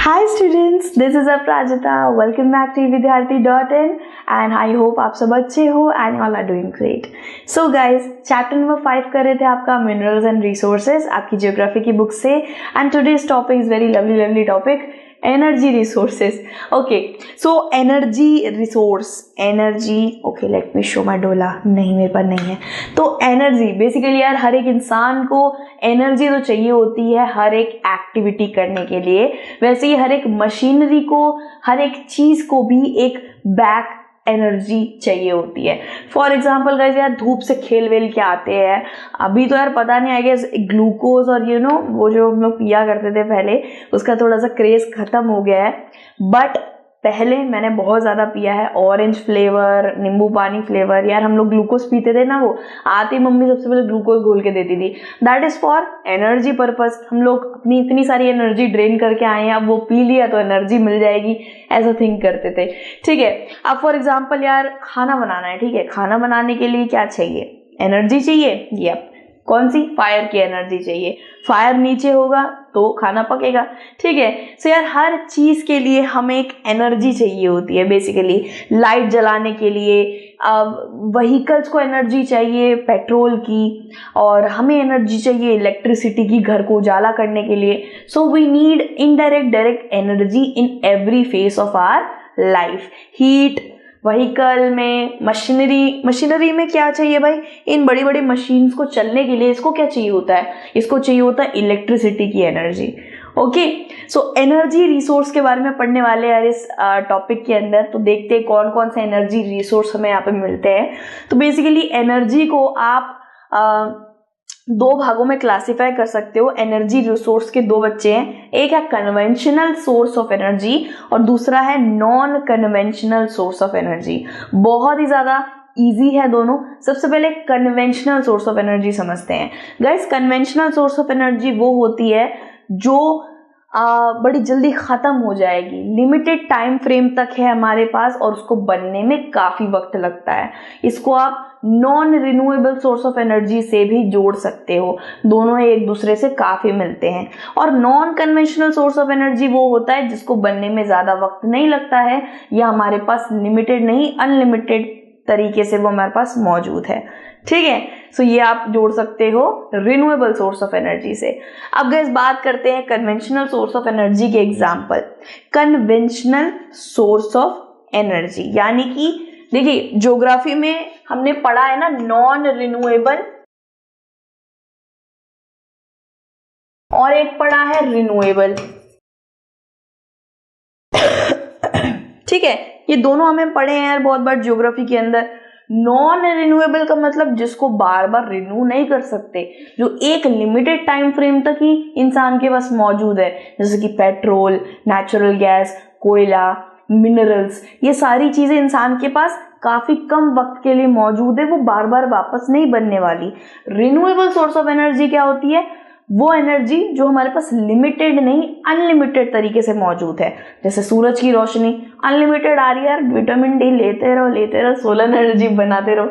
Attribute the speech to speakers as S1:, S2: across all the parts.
S1: Hi students, this is Aparajita. Welcome back to vidyarthi.in and I hope आप सब अच्छे हो and all are doing great. So guys, chapter number 5 कर रहे थे आपका मिनरल्स एंड रिसोर्सेज आपकी ज्योग्राफी की बुक से। And today's topic is very lovely topic, energy resources. Okay, so energy resource, energy, okay let me show my डोला। नहीं, मेरे पास नहीं है। तो एनर्जी बेसिकली यार हर एक इंसान को एनर्जी तो चाहिए होती है हर एक एक्टिविटी करने के लिए। वैसे ही हर एक मशीनरी को, हर एक चीज को भी एक बैक एनर्जी चाहिए होती है। फॉर एग्जाम्पल गाइस, यार धूप से खेल वेल के आते हैं, अभी तो यार पता नहीं, आई गेस ग्लूकोज और वो जो हम लोग पिया करते थे पहले, उसका थोड़ा सा क्रेज खत्म हो गया है। बट पहले मैंने बहुत ज़्यादा पिया है ऑरेंज फ्लेवर, नींबू पानी फ्लेवर। यार हम लोग ग्लूकोज पीते थे ना, वो आती मम्मी सबसे पहले ग्लूकोज घोल के देती थी। That is for energy purpose. हम लोग अपनी इतनी सारी एनर्जी ड्रेन करके आए हैं, अब वो पी लिया तो एनर्जी मिल जाएगी, ऐसा थिंक करते थे। ठीक है, अब फॉर एग्जाम्पल यार खाना बनाना है। ठीक है, खाना बनाने के लिए क्या चाहिए? एनर्जी चाहिए। यप, कौन सी? फायर की एनर्जी चाहिए। फायर नीचे होगा तो खाना पकेगा। ठीक है, सो यार हर चीज के लिए हमें एक एनर्जी चाहिए होती है। बेसिकली लाइट जलाने के लिए व्हीकल्स को एनर्जी चाहिए पेट्रोल की, और हमें एनर्जी चाहिए इलेक्ट्रिसिटी की घर को उजाला करने के लिए। So we need indirect direct energy in every phase of our life. Heat vehicle में, मशीनरी में क्या चाहिए भाई? इन बड़ी बड़ी मशीन्स को चलने के लिए इसको क्या चाहिए होता है? इसको चाहिए होता है इलेक्ट्रिसिटी की energy. Okay, so energy resource के बारे में पढ़ने वाले यार इस टॉपिक के अंदर। तो देखते हैं कौन कौन से एनर्जी रिसोर्स हमें यहाँ पे मिलते हैं। तो बेसिकली एनर्जी को आप दो भागों में क्लासिफाई कर सकते हो। एनर्जी रिसोर्स के दो बच्चे हैं, एक है कन्वेंशनल सोर्स ऑफ एनर्जी और दूसरा है non conventional source of energy. बहुत ही ज्यादा इजी है दोनों। सबसे पहले कन्वेंशनल सोर्स ऑफ एनर्जी समझते हैं। Guys, conventional source of energy वो होती है जो बड़ी जल्दी खत्म हो जाएगी, लिमिटेड टाइम फ्रेम तक है हमारे पास और उसको बनने में काफी वक्त लगता है। इसको आप non renewable source of energy से भी जोड़ सकते हो, दोनों एक दूसरे से काफी मिलते हैं। और non conventional source of energy वो होता है जिसको बनने में ज्यादा वक्त नहीं लगता है, या हमारे पास लिमिटेड नहीं अनलिमिटेड तरीके से वो हमारे पास मौजूद है। ठीक है, सो ये आप जोड़ सकते हो रिन्यूएबल सोर्स ऑफ एनर्जी से। अब गाइस बात करते हैं कन्वेंशनल सोर्स ऑफ एनर्जी के example. Conventional source of energy यानी कि देखिए, ज्योग्राफी में हमने पढ़ा है ना नॉन रिन्यूएबल, और एक पढ़ा है रिन्यूएबल। ठीक है, ये दोनों हमें पढ़े हैं यार बहुत बार ज्योग्राफी के अंदर। नॉन रिन्यूएबल का मतलब जिसको बार बार रिन्यू नहीं कर सकते, जो एक लिमिटेड टाइम फ्रेम तक ही इंसान के पास मौजूद है, जैसे कि पेट्रोल, नेचुरल गैस, कोयला, मिनरल्स। ये सारी चीजें इंसान के पास काफी कम वक्त के लिए मौजूद है, वो बार बार वापस नहीं बनने वाली। रिन्यूएबल सोर्स ऑफ एनर्जी क्या होती है? वो एनर्जी जो हमारे पास लिमिटेड नहीं अनलिमिटेड तरीके से मौजूद है। जैसे सूरज की रोशनी अनलिमिटेड आ रही है यार, विटामिन डी लेते रहो, सोलर एनर्जी बनाते रहो।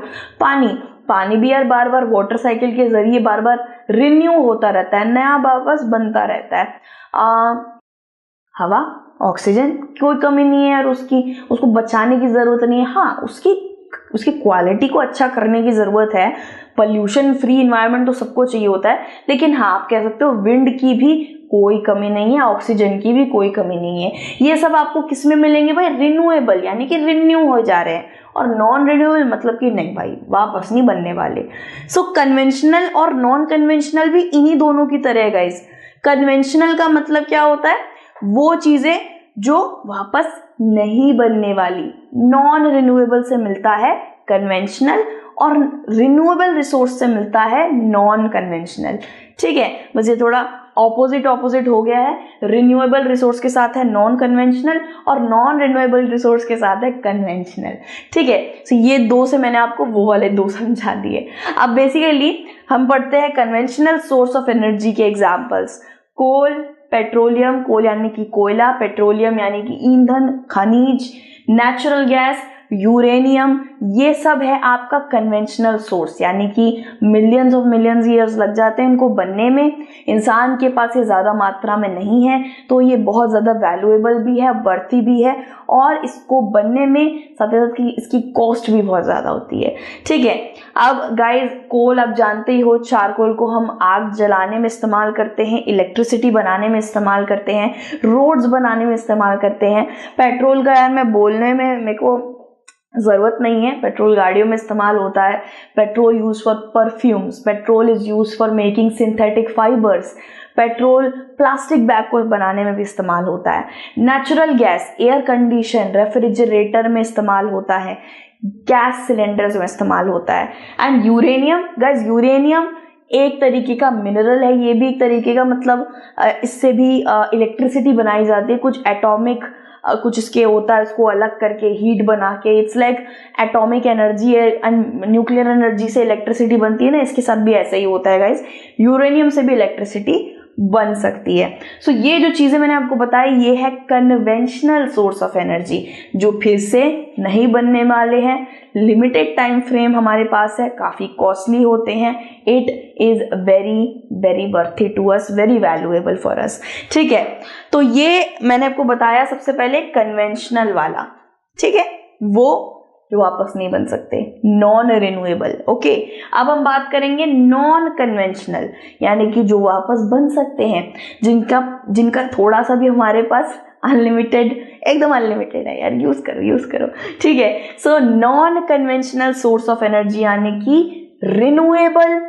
S1: पानी भी यार बार बार वाटर साइकिल के जरिए बार बार रिन्यू होता रहता है, नया वापस बनता रहता है। हवा, ऑक्सीजन, कोई कमी नहीं है यार उसको बचाने की जरूरत नहीं है। हाँ, उसकी क्वालिटी को अच्छा करने की जरूरत है। पोल्यूशन फ्री एनवायरनमेंट तो सबको चाहिए होता है, लेकिन हाँ आप कह सकते हो विंड की भी कोई कमी नहीं है, ऑक्सीजन की भी कोई कमी नहीं है। ये सब आपको किस में मिलेंगे भाई? रिन्यूएबल, यानी कि रिन्यू हो जा रहे हैं। और नॉन रिन्यूएबल मतलब कि नहीं भाई, वापस नहीं बनने वाले। सो कन्वेंशनल और नॉन कन्वेंशनल भी इन्हीं दोनों की तरह है गाइस। कन्वेंशनल का मतलब क्या होता है? वो चीजें जो वापस नहीं बनने वाली। नॉन रिन्यूएबल से मिलता है कन्वेंशनल और रिन्यूएबल रिसोर्स से मिलता है नॉन कन्वेंशनल। ठीक है, बस ये थोड़ा ऑपोजिट हो गया है। रिन्यूएबल रिसोर्स के साथ है नॉन कन्वेंशनल और नॉन रिन्यूएबल रिसोर्स के साथ है कन्वेंशनल। ठीक है, तो ये दो से मैंने आपको वो वाले दो समझा दिए। अब बेसिकली हम पढ़ते हैं कन्वेंशनल सोर्स ऑफ एनर्जी के एग्जांपल्स। कोल, पेट्रोलियम, कोल यानी कि कोयला, पेट्रोलियम यानी कि ईंधन, खनिज, नेचुरल गैस, यूरेनियम, ये सब है आपका कन्वेंशनल सोर्स, यानी कि मिलियंस ईयर्स लग जाते हैं इनको बनने में। इंसान के पास ये ज़्यादा मात्रा में नहीं है, तो ये बहुत ज़्यादा वैल्यूएबल भी है, बर्थी भी है, और इसको बनने में साथ ही साथ इसकी कॉस्ट भी बहुत ज़्यादा होती है। ठीक है, अब गाइस कोल आप जानते ही हो, चारकोल को हम आग जलाने में इस्तेमाल करते हैं, इलेक्ट्रिसिटी बनाने में इस्तेमाल करते हैं, रोड्स बनाने में इस्तेमाल करते हैं। पेट्रोल का यार मैं बोलने में मेरे को ज़रूरत नहीं है, पेट्रोल गाड़ियों में इस्तेमाल होता है। Petrol use for perfumes, petrol is use for making synthetic fibres, petrol plastic bag को बनाने में भी इस्तेमाल होता है। Natural gas air condition, refrigerator में इस्तेमाल होता है, गैस सिलेंडर्स में इस्तेमाल होता है। एंड यूरेनियम गाइस, यूरेनियम एक तरीके का मिनरल है, ये भी एक तरीके का मतलब इससे भी इलेक्ट्रिसिटी बनाई जाती है, कुछ एटॉमिक कुछ इसके होता है, इसको अलग करके हीट बना के, इट्स लाइक एटॉमिक एनर्जी है एंड न्यूक्लियर एनर्जी से इलेक्ट्रिसिटी बनती है ना, इसके साथ भी ऐसा ही होता है गाइस, यूरेनियम से भी इलेक्ट्रिसिटी बन सकती है। सो ये जो चीजें मैंने आपको बताई ये है कन्वेंशनल सोर्स ऑफ एनर्जी, जो फिर से नहीं बनने वाले हैं, लिमिटेड टाइम फ्रेम हमारे पास है, काफी कॉस्टली होते हैं, it is very very worthy to us, very valuable for us. ठीक है, तो ये मैंने आपको बताया सबसे पहले कन्वेंशनल वाला, ठीक है, वो जो वापस नहीं बन सकते, नॉन रिन्यूएबल। ओके, अब हम बात करेंगे नॉन कन्वेंशनल, यानी कि जो वापस बन सकते हैं, जिनका थोड़ा सा भी हमारे पास अनलिमिटेड, एकदम अनलिमिटेड है यार, यूज करो। ठीक है, so non conventional source of energy यानी कि रिन्यूएबल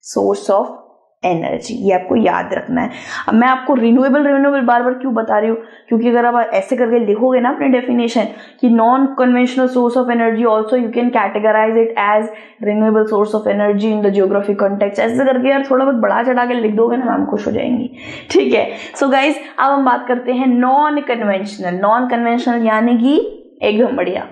S1: सोर्स ऑफ एनर्जी, ये आपको याद रखना है। अब मैं आपको रिन्यूएबल बार बार क्यों बता रही हूँ, क्योंकि अगर आप ऐसे करके लिखोगे ना अपने डेफिनेशन कि non conventional source of energy also you can categorise it as renewable source of energy in the geographic context, ऐसे करके यार थोड़ा बहुत बढ़ा चढ़ा के लिख दोगे ना, मैम खुश हो जाएंगी। ठीक है, सो गाइज अब हम बात करते हैं नॉन कन्वेंशनल यानी कि एकदम बढ़िया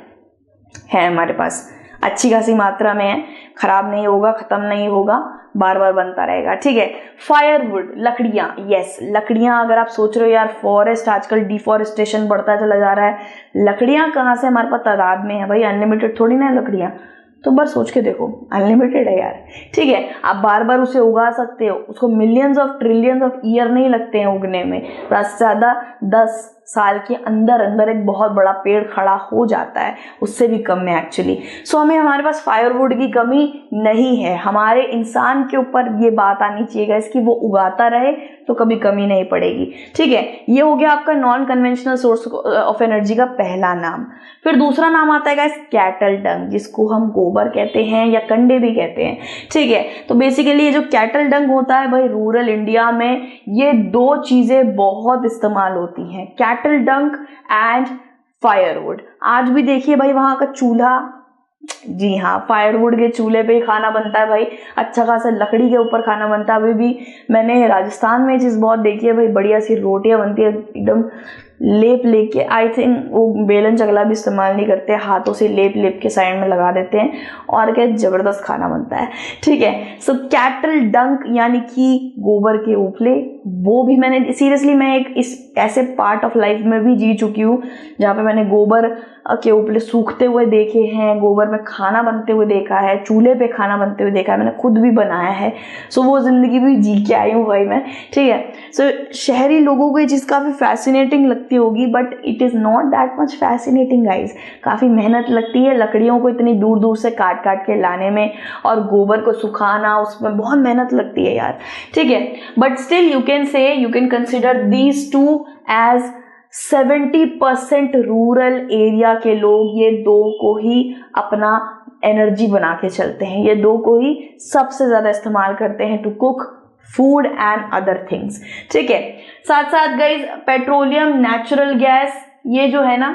S1: है, हमारे पास अच्छी खासी मात्रा में है, खराब नहीं होगा, खत्म नहीं होगा, बार बार बनता रहेगा। ठीक है, फायरवुड, लकड़ियां, यस लकड़ियां, अगर आप सोच रहे हो यार फॉरेस्ट आजकल डिफॉरेस्टेशन बढ़ता चला जा रहा है, लकड़ियां कहाँ से हमारे पास तादाद में है भाई, अनलिमिटेड थोड़ी ना है लकड़ियां, तो बस सोच के देखो अनलिमिटेड है यार। ठीक है, आप बार बार उसे उगा सकते हो, उसको millions of trillions of year नहीं लगते हैं उगने में, ज़्यादा से ज़्यादा 10 साल के अंदर एक बहुत बड़ा पेड़ खड़ा हो जाता है, उससे भी कम में एक्चुअली। सो हमें हमारे पास फायरवुड की कमी नहीं है, हमारे इंसान के ऊपर ये बात आनी चाहिए गाइस कि वो उगाता रहे तो कभी कमी नहीं पड़ेगी। ठीक है, ये हो गया आपका non conventional source of energy का पहला नाम। फिर दूसरा नाम आता है गाइस कैटल डंग, जिसको हम गोबर कहते हैं या कंडे भी कहते हैं। ठीक है, तो बेसिकली ये जो कैटल डंग होता है भाई, रूरल इंडिया में ये दो चीजें बहुत इस्तेमाल होती हैं, कैटल डंग एंड फायरवुड। आज भी देखिए भाई वहां का चूल्हा, जी हाँ फायरवुड के चूल्हे पे खाना बनता है भाई, अच्छा खासा लकड़ी के ऊपर खाना बनता है। अभी भी मैंने राजस्थान में ये चीज़ बहुत देखी है भाई, बढ़िया सी रोटियां बनती है एकदम लेप लेके, आई थिंक वो बेलन चकला भी इस्तेमाल नहीं करते, हाथों से लेप के साइड में लगा देते हैं और क्या जबरदस्त खाना बनता है। ठीक है, सो कैटल डंक यानी कि गोबर के उपले, वो भी मैंने सीरियसली मैं एक इस ऐसे पार्ट ऑफ लाइफ में भी जी चुकी हूँ जहाँ पे मैंने गोबर के उपले सूखते हुए देखे हैं, गोबर में खाना बनते हुए देखा है, चूल्हे पे खाना बनते हुए देखा है, मैंने खुद भी बनाया है। सो वो जिंदगी भी जी के आई हूँ भाई मैं। ठीक है, सो शहरी लोगों को ये चीज़ काफ़ी फैसिनेटिंग लगती होगी, but it is not that much fascinating guys. काफ़ी मेहनत लगती है लकड़ियों को इतनी दूर दूर से काट के लाने में, और गोबर को सुखाना, उसमें बहुत मेहनत लगती है यार। ठीक है, but still you can consider these two as 70% rural area के लोग ये दो को ही अपना एनर्जी बना के चलते हैं, ये दो को ही सबसे ज्यादा इस्तेमाल करते हैं to cook food and other things. ठीक है, साथ साथ गाइज पेट्रोलियम, नेचुरल गैस, ये जो है ना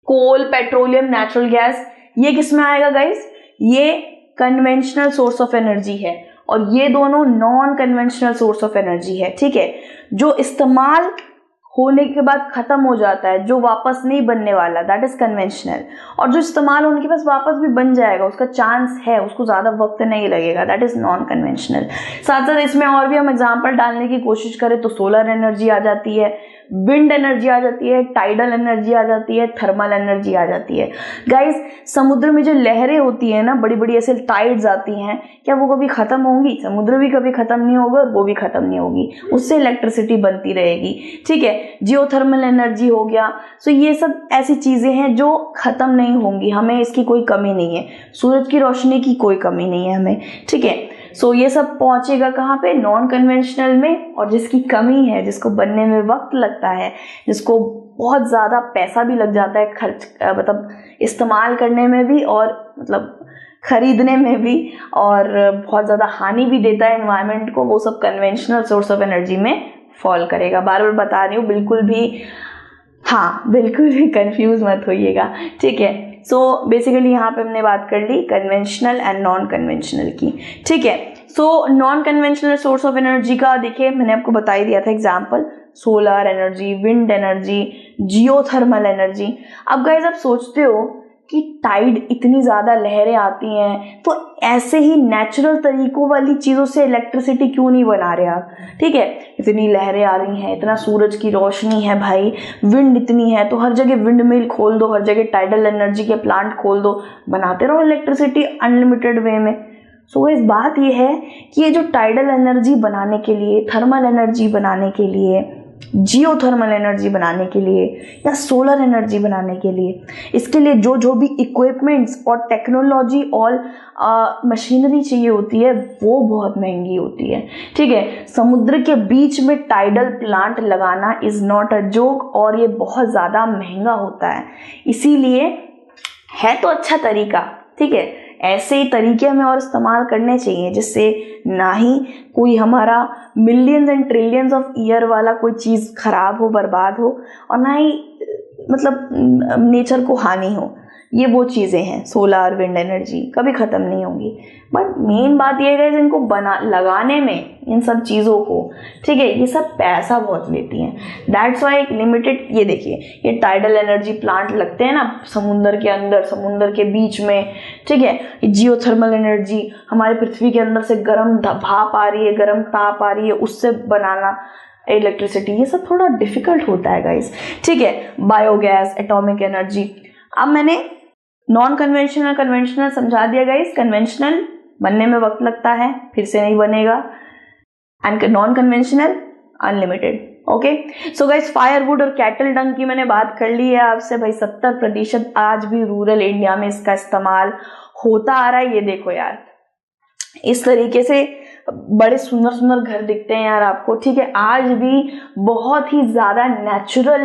S1: कोल, पेट्रोलियम, नेचुरल गैस, ये किस में आएगा गाइज, ये कन्वेंशनल सोर्स ऑफ एनर्जी है, और ये दोनों non conventional source of energy है। ठीक है, जो इस्तेमाल होने के बाद खत्म हो जाता है, जो वापस नहीं बनने वाला, दैट इज कन्वेंशनल, और जो इस्तेमाल होने के बाद वापस भी बन जाएगा, उसका चांस है, उसको ज्यादा वक्त नहीं लगेगा, दैट इज नॉन कन्वेंशनल। साथ साथ इसमें और भी हम एग्जांपल डालने की कोशिश करें तो सोलर एनर्जी आ जाती है, विंड एनर्जी आ जाती है, टाइडल एनर्जी आ जाती है, थर्मल एनर्जी आ जाती है। गाइस समुद्र में जो लहरें होती है ना, बड़ी बड़ी ऐसे टाइड्स आती हैं, क्या वो कभी खत्म होंगी? समुद्र भी कभी खत्म नहीं होगा और वो भी खत्म नहीं होगी, उससे इलेक्ट्रिसिटी बनती रहेगी। ठीक है, जियोथर्मल एनर्जी हो गया। सो ये सब ऐसी चीजें हैं जो खत्म नहीं होंगी, हमें इसकी कोई कमी नहीं है, सूरज की रोशनी की कोई कमी नहीं है हमें। ठीक है, सो ये सब पहुंचेगा कहाँ पे? नॉन कन्वेंशनल में। और जिसकी कमी है, जिसको बनने में वक्त लगता है, जिसको बहुत ज़्यादा पैसा भी लग जाता है खर्च, मतलब इस्तेमाल करने में भी और मतलब खरीदने में भी, और बहुत ज़्यादा हानि भी देता है एनवायरनमेंट को, वो सब कन्वेंशनल सोर्स ऑफ एनर्जी में फॉल करेगा। बार बार बता रही हूँ, बिल्कुल भी कंफ्यूज मत होइएगा। ठीक है, सो बेसिकली यहाँ पे हमने बात कर ली कन्वेंशनल एंड नॉन कन्वेंशनल की। ठीक है, so non conventional source of energy का देखिए मैंने आपको बता ही दिया था example, solar energy, wind energy, geothermal energy. अब गाइस आप सोचते हो कि टाइड इतनी ज़्यादा लहरें आती हैं, तो ऐसे ही नेचुरल तरीकों वाली चीज़ों से इलेक्ट्रिसिटी क्यों नहीं बना रहे आप? ठीक है, इतनी लहरें आ रही हैं, इतना सूरज की रोशनी है भाई, विंड इतनी है, तो हर जगह विंड मिल खोल दो, हर जगह टाइडल एनर्जी के प्लांट खोल दो, बनाते रहो इलेक्ट्रिसिटी अनलिमिटेड वे में। सो इस बात ये है कि ये जो टाइडल एनर्जी बनाने के लिए, थर्मल एनर्जी बनाने के लिए, जियोथर्मल एनर्जी बनाने के लिए या सोलर एनर्जी बनाने के लिए, इसके लिए जो भी इक्विपमेंट्स और टेक्नोलॉजी और मशीनरी चाहिए होती है, वो बहुत महंगी होती है। ठीक है, समुद्र के बीच में टाइडल प्लांट लगाना इज़ नॉट अ जोक, और ये बहुत ज़्यादा महंगा होता है। इसीलिए है तो अच्छा तरीका, ठीक है, ऐसे ही तरीके हमें और इस्तेमाल करने चाहिए जिससे ना ही कोई हमारा millions and trillions of year वाला कोई चीज़ खराब हो, बर्बाद हो, और ना ही मतलब नेचर को हानि हो। ये वो चीज़ें हैं, सोलर विंड एनर्जी कभी ख़त्म नहीं होंगी। बट मेन बात ये है इनको लगाने में, इन सब चीज़ों को, ठीक है, ये सब पैसा बहुत लेती हैं। दैट्स वाई एक लिमिटेड, ये देखिए ये टाइडल एनर्जी प्लांट लगते हैं ना समुंदर के अंदर, समुंदर के बीच में। ठीक है, ये जियोथर्मल एनर्जी हमारे पृथ्वी के अंदर से गर्म भाप आ रही है, गर्म ताप आ रही है, उससे बनाना इलेक्ट्रिसिटी, ये सब थोड़ा डिफिकल्ट होता है गाइस। ठीक है, बायोगैस, एटॉमिक एनर्जी। अब मैंने नॉन कन्वेंशनल, कन्वेंशनल समझा दिया गाइस। कन्वेंशनल बनने में वक्त लगता है, फिर से नहीं बनेगा, and non conventional unlimited. Okay, so guys firewood और कैटल डंग की मैंने बात कर ली है आपसे भाई। 70% आज भी रूरल इंडिया में इसका इस्तेमाल होता आ रहा है। ये देखो यार, इस तरीके से बड़े सुंदर सुंदर घर दिखते हैं यार आपको। ठीक है, आज भी बहुत ही ज़्यादा नेचुरल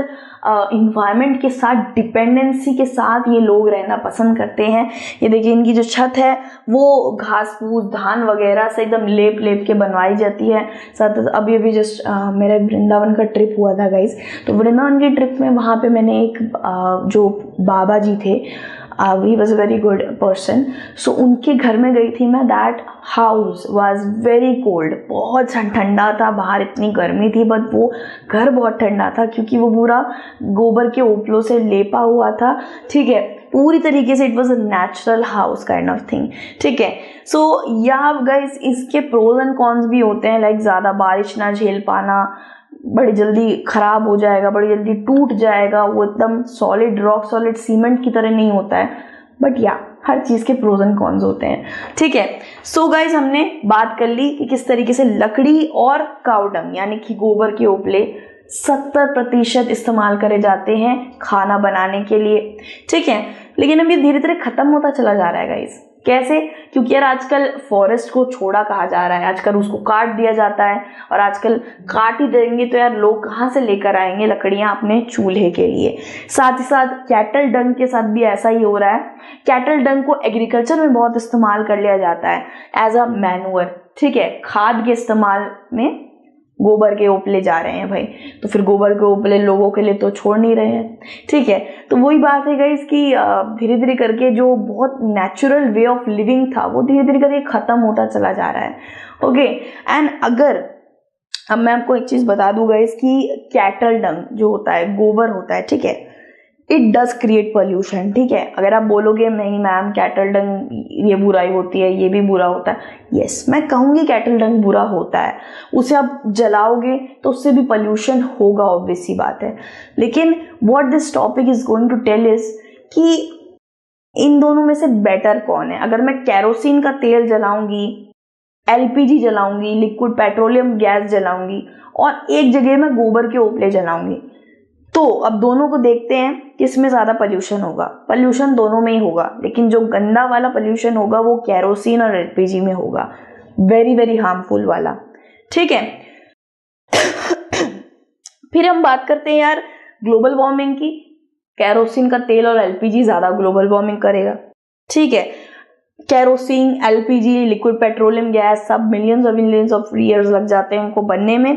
S1: इन्वायरमेंट के साथ, डिपेंडेंसी के साथ ये लोग रहना पसंद करते हैं। ये देखिए इनकी जो छत है वो घास फूस, धान वगैरह से एकदम लेप लेप के बनवाई जाती है। साथ अभी जस्ट मेरा वृंदावन का ट्रिप हुआ था गाइज, तो वृंदावन की ट्रिप में वहाँ पे मैंने एक जो बाबा जी थे, he was a very good person, so उनके घर में गई थी मैं। That house was very cold, बहुत ठंडा था, बाहर इतनी गर्मी थी, बट वो घर बहुत ठंडा था क्योंकि वो पूरा गोबर के उपलों से लेपा हुआ था। ठीक है, पूरी तरीके से it was a natural house kind of thing. ठीक है, सो या गाइस इसके प्रोज एंड कॉन्स भी होते हैं, लाइक ज़्यादा बारिश ना झेल पाना, बड़ी जल्दी ख़राब हो जाएगा, बड़ी जल्दी टूट जाएगा, वो एकदम सॉलिड रॉक सॉलिड सीमेंट की तरह नहीं होता है। बट या हर चीज़ के प्रोज एंड कॉन्स होते हैं। ठीक है, सो गाइज हमने बात कर ली कि किस तरीके से लकड़ी और काउडंग यानी कि गोबर के उपले 70% इस्तेमाल करे जाते हैं खाना बनाने के लिए। ठीक है, लेकिन अब ये धीरे धीरे ख़त्म होता चला जा रहा है गाइज। कैसे? क्योंकि यार आजकल फॉरेस्ट को छोड़ा कहा जा रहा है, आजकल उसको काट दिया जाता है, और आजकल काट ही देंगे तो यार लोग कहाँ से लेकर आएंगे लकड़ियाँ अपने चूल्हे के लिए। साथ ही साथ कैटल डंग के साथ भी ऐसा ही हो रहा है। कैटल डंग को एग्रीकल्चर में बहुत इस्तेमाल कर लिया जाता है एज अ मैन्योर। ठीक है, खाद के इस्तेमाल में गोबर के उपले जा रहे हैं भाई, तो फिर गोबर के उपले लोगों के लिए तो छोड़ नहीं रहे हैं। ठीक है, तो वही बात है गाइस कि धीरे धीरे करके जो बहुत नेचुरल वे ऑफ लिविंग था वो धीरे धीरे करके ख़त्म होता चला जा रहा है। ओके, एंड अगर अब मैं आपको एक चीज़ बता दूँ गाइस कि कैटल डंग जो होता है, गोबर होता है, ठीक है, इट डज क्रिएट पोल्यूशन, ठीक है। अगर आप बोलोगे नहीं मैम कैटल डंग ये बुराई होती है, ये भी बुरा होता है, यस मैं कहूँगी कैटल डंग बुरा होता है, उसे आप जलाओगे तो उससे भी पोल्यूशन होगा, ऑब्वियस सी बात है। लेकिन what this topic is going to tell is कि इन दोनों में से बेटर कौन है। अगर मैं कैरोसिन का तेल जलाऊंगी, एलपीजी जलाऊंगी, लिक्विड पेट्रोलियम गैस जलाऊंगी और एक जगह में गोबर के उपले जलाऊंगी, तो अब दोनों को देखते हैं किसमें ज़्यादा पोल्यूशन होगा। पोल्यूशन दोनों में ही होगा, लेकिन जो गंदा वाला पोल्यूशन होगा वो कैरोसिन और एलपीजी में होगा, वेरी वेरी हार्मफुल वाला, ठीक है। फिर हम बात करते हैं यार ग्लोबल वार्मिंग की। कैरोसिन का तेल और एलपीजी ज़्यादा ग्लोबल वार्मिंग करेगा, ठीक है। Kerosene, LPG, liquid petroleum gas सब मिलियंस ऑफ ईयर्स लग जाते हैं उनको बनने में,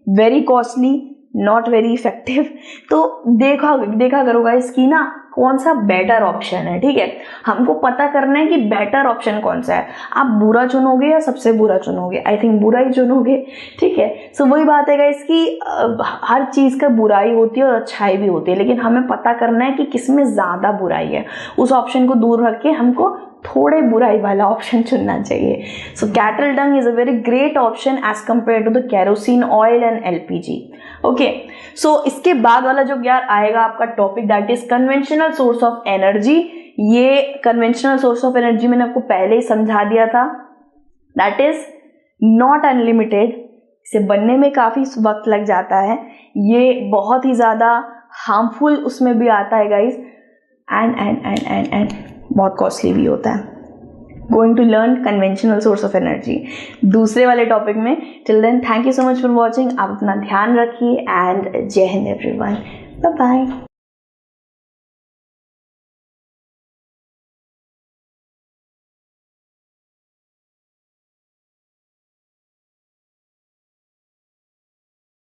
S1: very costly, not very effective. तो देखा करो गाइस कि ना कौन सा बेटर ऑप्शन है, ठीक है। हमको पता करना है कि बेटर ऑप्शन कौन सा है। आप बुरा चुनोगे या सबसे बुरा चुनोगे? आई थिंक बुरा ही चुनोगे, ठीक है। सो वही बात है गाइस कि हर चीज़ का बुराई होती है और अच्छाई भी होती है, लेकिन हमें पता करना है कि किसमें ज़्यादा बुराई है। उस ऑप्शन को दूर रख के हमको थोड़े बुराई वाला ऑप्शन चुनना चाहिए। So cattle dung is a very great option as compare to the kerosene oil and LPG. Okay, so इसके बाद वाला जो यार आएगा आपका topic, that is conventional source of energy. ये कन्वेंशनल सोर्स ऑफ एनर्जी मैंने आपको पहले ही समझा दिया था, दैट इज नॉट अनलिमिटेड। इसे बनने में काफ़ी वक्त लग जाता है, ये बहुत ही ज़्यादा हार्मफुल उसमें भी आता है गाइज, एंड बहुत कॉस्टली भी होता है। Going to learn conventional source of energy दूसरे वाले टॉपिक में। Till then thank you so much for watching. आप अपना ध्यान रखिए एंड जय हिंद एवरीवन, बाय बाय।